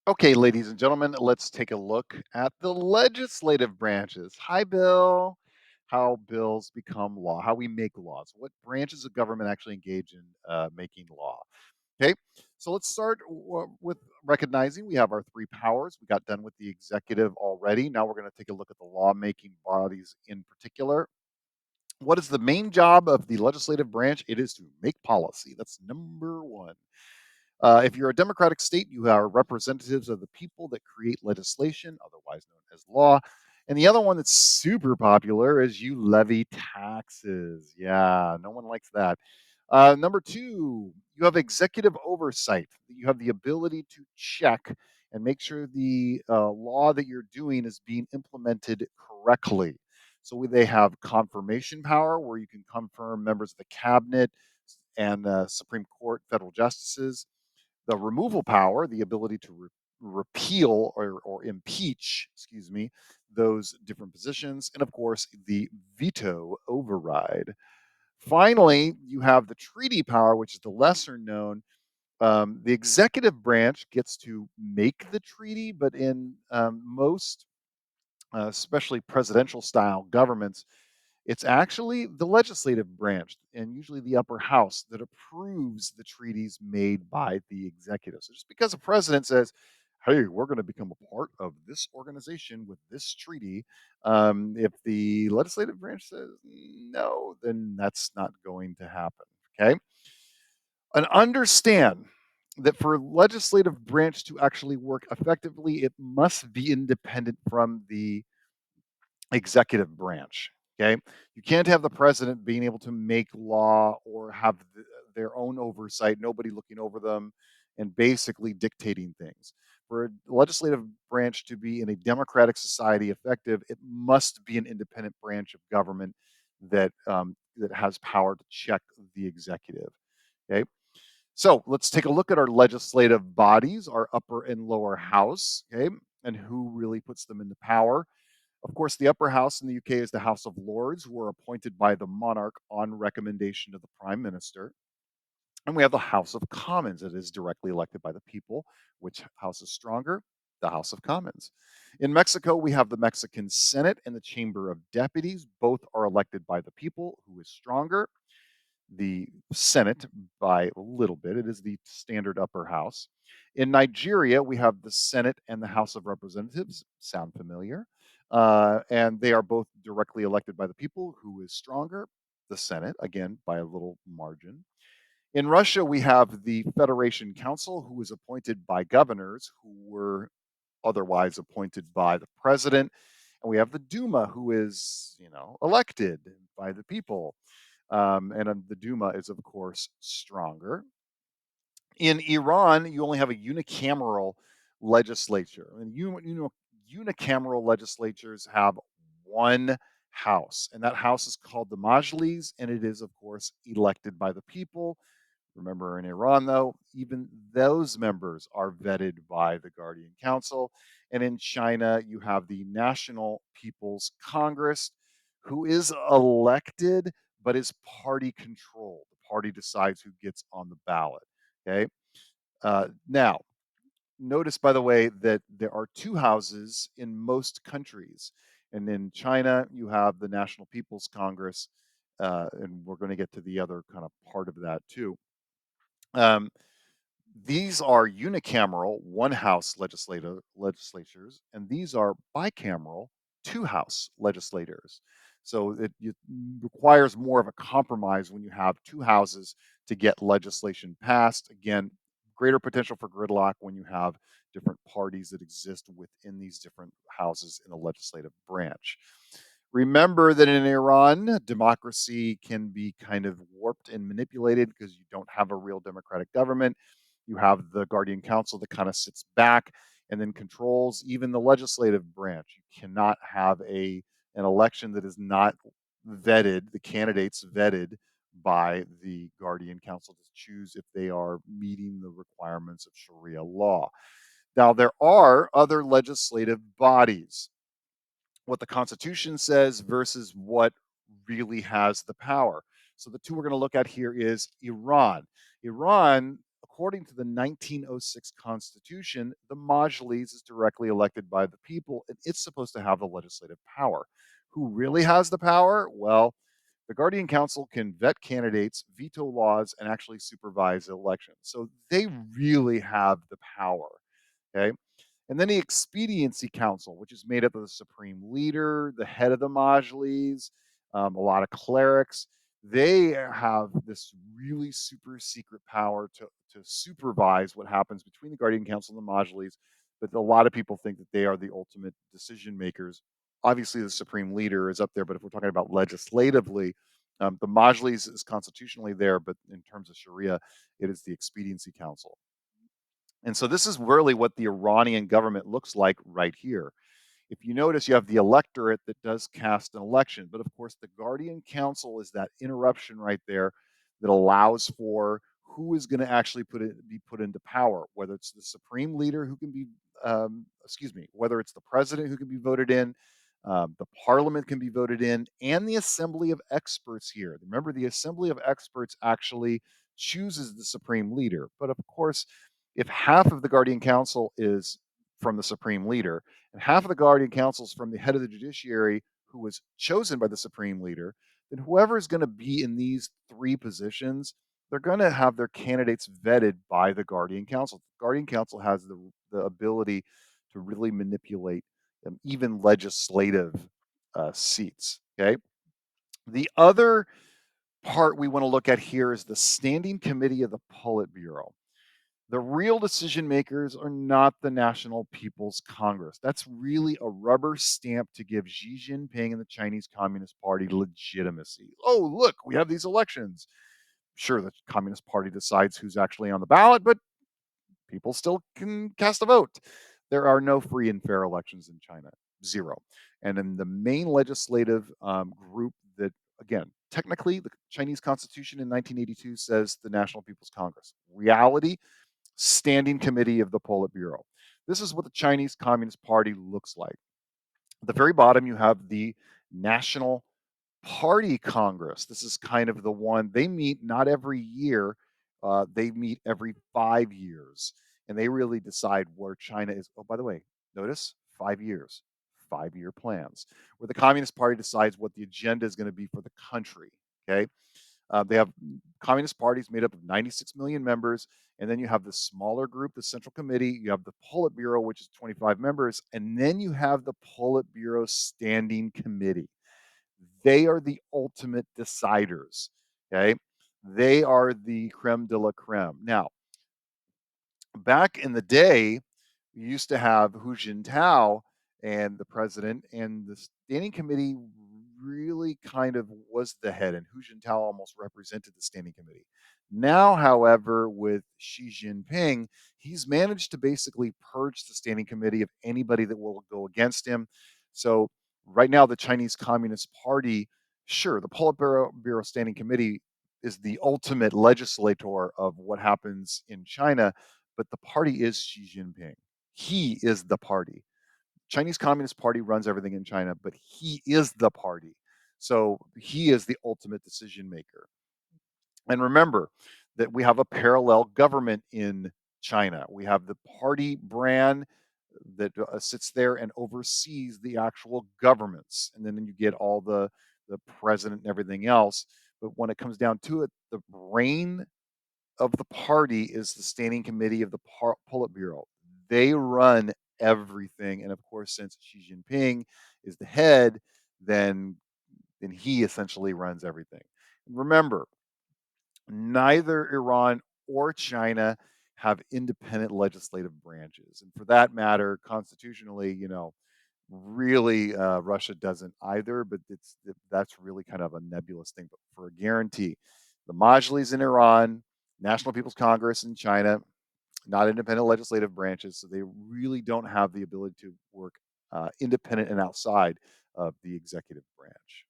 Okay, ladies and gentlemen, let's take a look at the legislative branches. Hi, Bill. How bills become law, how we make laws, what branches of government actually engage in making law. Okay, so let's start with recognizing we have our three powers. We got done with the executive already. Now we're going to take a look at the lawmaking bodies in particular. What is the main job of the legislative branch? It is to make policy. That's number one. If you're a democratic state, you are representatives of the people that create legislation, otherwise known as law. And the other one that's super popular is you levy taxes. Yeah, no one likes that. Number two, you have executive oversight. You have the ability to check and make sure the law that you're doing is being implemented correctly. So they have confirmation power, where you can confirm members of the cabinet and Supreme Court federal justices. The removal power, the ability to repeal or impeach, excuse me, those different positions, and of course, the veto override. Finally, you have the treaty power, which is the lesser known. The executive branch gets to make the treaty, but in most, especially presidential style governments, it's actually the legislative branch and usually the upper house that approves the treaties made by the executive. So just because a president says, "Hey, we're going to become a part of this organization with this treaty," if the legislative branch says no, then that's not going to happen. Okay, and understand that for legislative branch to actually work effectively, it must be independent from the executive branch. Okay. You can't have the president being able to make law or have their own oversight, nobody looking over them and basically dictating things. For a legislative branch to be in a democratic society effective, it must be an independent branch of government that has power to check the executive. Okay. So let's take a look at our legislative bodies, our upper and lower house, okay, and who really puts them into power. Of course, the upper house in the UK is the House of Lords, who are appointed by the monarch on recommendation of the prime minister. And we have the House of Commons that is directly elected by the people. Which house is stronger? The House of Commons. In Mexico, we have the Mexican Senate and the Chamber of Deputies. Both are elected by the people. Who is stronger? The Senate by a little bit. It is the standard upper house. In Nigeria, we have the Senate and the House of Representatives. Sound familiar? And they are both directly elected by the people. Who is stronger? The Senate, again, by a little margin. In Russia, we have the Federation Council, who is appointed by governors who were otherwise appointed by the president. And we have the Duma, who is, elected by the people. And the Duma is, of course, stronger. In Iran, you only have a unicameral legislature, and unicameral legislatures have one house, and that house is called the Majlis, and it is, of course, elected by the people. Remember, in Iran, though, even those members are vetted by the Guardian Council. And in China, you have the National People's Congress, who is elected but is party controlled. The party decides who gets on the ballot. Okay. Now, notice, by the way, that there are two houses in most countries. And in China, you have the National People's Congress. And we're going to get to the other kind of part of that too. Um, these are unicameral, one house legislatures, and these are bicameral, two house legislators. So it requires more of a compromise when you have two houses to get legislation passed. Again, greater potential for gridlock when you have different parties that exist within these different houses in the legislative branch. Remember that in Iran, democracy can be kind of warped and manipulated because you don't have a real democratic government. You have the Guardian Council that kind of sits back and then controls even the legislative branch. You cannot have an election that is not vetted, the candidates vetted by the Guardian Council to choose if they are meeting the requirements of Sharia law. Now, there are other legislative bodies, what the Constitution says versus what really has the power. So the two we're going to look at here is Iran. Iran, according to the 1906 Constitution, the Majlis is directly elected by the people, and it's supposed to have the legislative power. Who really has the power? Well, the Guardian Council can vet candidates, veto laws, and actually supervise elections. So they really have the power. Okay. And then the Expediency Council, which is made up of the supreme leader, the head of the Majlis, a lot of clerics. They have this really super secret power to supervise what happens between the Guardian Council and the Majlis. But a lot of people think that they are the ultimate decision makers. Obviously, the supreme leader is up there, but if we're talking about legislatively, the Majlis is constitutionally there, but in terms of Sharia, it is the Expediency Council. And so this is really what the Iranian government looks like right here. If you notice, you have the electorate that does cast an election, but of course, the Guardian Council is that interruption right there that allows for who is going to actually be put into power, whether it's the supreme leader who can be, whether it's the president who can be voted in, the parliament can be voted in, and the assembly of experts here. Remember, the assembly of experts actually chooses the supreme leader. But of course, if half of the Guardian Council is from the supreme leader, and half of the Guardian Council is from the head of the judiciary, who was chosen by the supreme leader, then whoever is going to be in these three positions, they're going to have their candidates vetted by the Guardian Council. The Guardian Council has the ability to really manipulate even legislative seats. Okay. The other part we want to look at here is the Standing Committee of the Politburo. The real decision makers are not the National People's Congress. That's really a rubber stamp to give Xi Jinping and the Chinese Communist Party legitimacy. Oh, look, we have these elections. Sure, the Communist Party decides who's actually on the ballot, but people still can cast a vote. There are no free and fair elections in China, zero. And in the main legislative group that, again, technically the Chinese Constitution in 1982 says the National People's Congress. Reality, Standing Committee of the Politburo. This is what the Chinese Communist Party looks like. At the very bottom, you have the National Party Congress. This is kind of the one they meet not every year, they meet every 5 years, and they really decide where China is. Oh, by the way, notice 5 years, 5 year plans, where the Communist Party decides what the agenda is going to be for the country. Okay. They have communist parties made up of 96 million members, and then you have the smaller group, the Central Committee. You have the Politburo, which is 25 members, and then you have the Politburo Standing Committee. They are the ultimate deciders. Okay, they are the creme de la creme. Now, back in the day, we used to have Hu Jintao and the president, and the standing committee really kind of was the head, and Hu Jintao almost represented the standing committee. Now, however, with Xi Jinping, he's managed to basically purge the standing committee of anybody that will go against him. So, right now, the Chinese Communist Party, sure, the Politburo Bureau Standing Committee is the ultimate legislator of what happens in China, but the party is Xi Jinping. He is the party. Chinese Communist Party runs everything in China, but he is the party. So he is the ultimate decision maker. And remember that we have a parallel government in China. We have the party brand that sits there and oversees the actual governments. And then you get all the president and everything else. But when it comes down to it, the brain of the party is the standing committee of the Politburo. They run everything, and of course, since Xi Jinping is the head, then then he essentially runs everything. Remember, neither Iran or China have independent legislative branches, and for that matter, constitutionally, really Russia doesn't either. But that's really kind of a nebulous thing. But for a guarantee, the Majlis in Iran, National People's Congress in China, not independent legislative branches, so they really don't have the ability to work independent and outside of the executive branch.